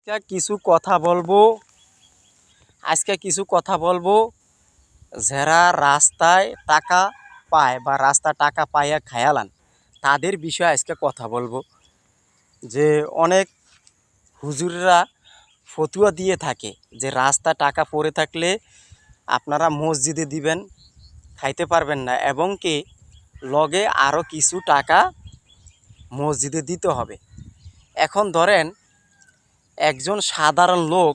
আজকে কিছু কথা বলবো যারা রাস্তায় টাকা পায় বা রাস্তা টাকা পাইয়া খায়ালান তাদের বিষয়ে আজকে কথা বলবো। যে অনেক হুজুররা ফতুয়া দিয়ে থাকে যে রাস্তা টাকা পড়ে থাকলে আপনারা মসজিদে দিবেন, খাইতে পারবেন না, এবং কি লগে আরও কিছু টাকা মসজিদে দিতে হবে। এখন ধরেন একজন সাধারণ লোক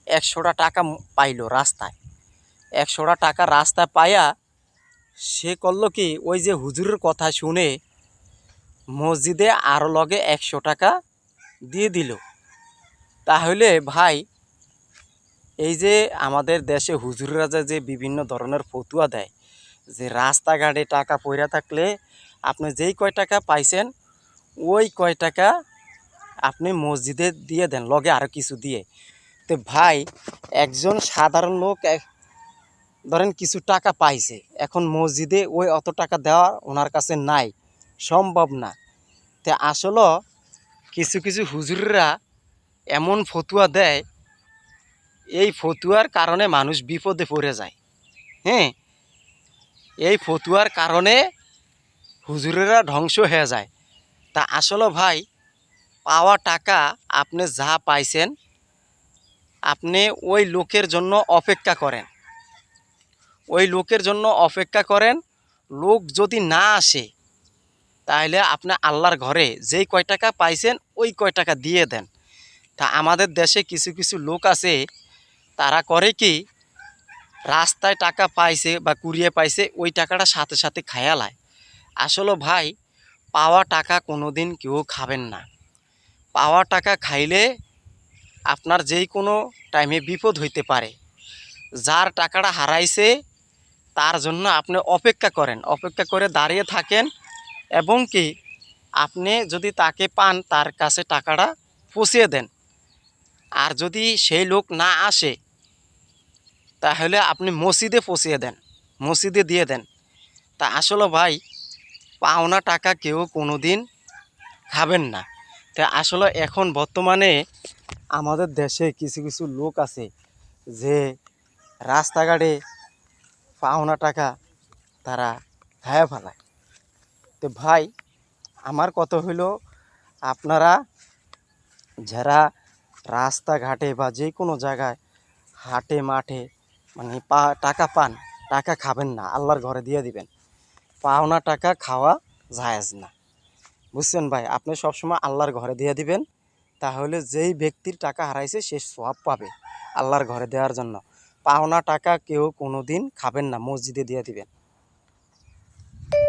100টা টাকা পাইলো রাস্তায়, 100টা টাকা রাস্তায় পাইয়া সে করলো কি, ওই যে হুজুরের কথা শুনে মসজিদে আরও লগে 100 টাকা দিয়ে দিল। তাহলে ভাই, এই যে আমাদের দেশে হুজুররা যে বিভিন্ন ধরনের ফতুয়া দেয় যে রাস্তাঘাটে টাকা পড়ে থাকলে আপনি যেই কয় টাকা পাইছেন ওই কয় টাকা আপনি মসজিদে দিয়ে দেন, লগে আরও কিছু দিয়ে। তো ভাই, একজন সাধারণ লোক ধরেন কিছু টাকা পাইছে, এখন মসজিদে ওই অত টাকা দেওয়া ওনার কাছে নাই, সম্ভব না। তো আসলে কিছু কিছু হুজুররা এমন ফতুয়া দেয়, এই ফতুয়ার কারণে মানুষ বিপদে পড়ে যায়। হ্যাঁ, এই ফতুয়ার কারণে হুজুরেরা ধ্বংস হয়ে যায়। তা আসলে ভাই, পাওয়া টাকা আপনি যা পাইছেন আপনি ওই লোকের জন্য অপেক্ষা করেন, ওই লোকের জন্য অপেক্ষা করেন। লোক যদি না আসে তাহলে আপনি আল্লাহর ঘরে যেই কয় টাকা পাইছেন ওই কয় টাকা দিয়ে দেন। তা আমাদের দেশে কিছু কিছু লোক আছে, তারা করে কি, রাস্তায় টাকা পাইছে বা কুড়িয়ে পাইছে ওই টাকাটা সাথে সাথে খায়ালায়। আসলে ভাই, পাওয়া টাকা কোনো দিন কেউ খাবেন না। পাওয়া টাকা খাইলে আপনার যেই কোনো টাইমে বিপদ হইতে পারে। যার টাকাটা হারাইছে তার জন্য আপনি অপেক্ষা করেন, অপেক্ষা করে দাঁড়িয়ে থাকেন, এবং কি আপনি যদি তাকে পান তার কাছে টাকাটা পৌঁছিয়ে দেন। আর যদি সেই লোক না আসে তাহলে আপনি মসজিদে পৌঁছিয়ে দেন, মসজিদে দিয়ে দেন। তা আসলে ভাই, পাওনা টাকা কেউ কোনো দিন খাবেন না। তা আসলে এখন বর্তমানে আমাদের দেশে কিছু কিছু লোক আছে যে রাস্তাঘাটে পাওনা টাকা তারা খায়া ফেলায়। তো ভাই, আমার কথা হইল, আপনারা যারা রাস্তাঘাটে বা যে কোনো জায়গায় হাটে মাঠে মানে টাকা পান, টাকা খাবেন না, আল্লাহর ঘরে দিয়ে দিবেন। পাওনা টাকা খাওয়া জায়েজ না, বুঝছেন ভাই? আপনি সবসময় আল্লাহর ঘরে দিয়ে দিবেন, তাহলে যেই ব্যক্তির টাকা হারাইছে সে সওয়াব পাবে আল্লাহর ঘরে দেওয়ার জন্য। পাওনা টাকা কেউ কোনো দিন খাবেন না, মসজিদে দিয়ে দিবেন।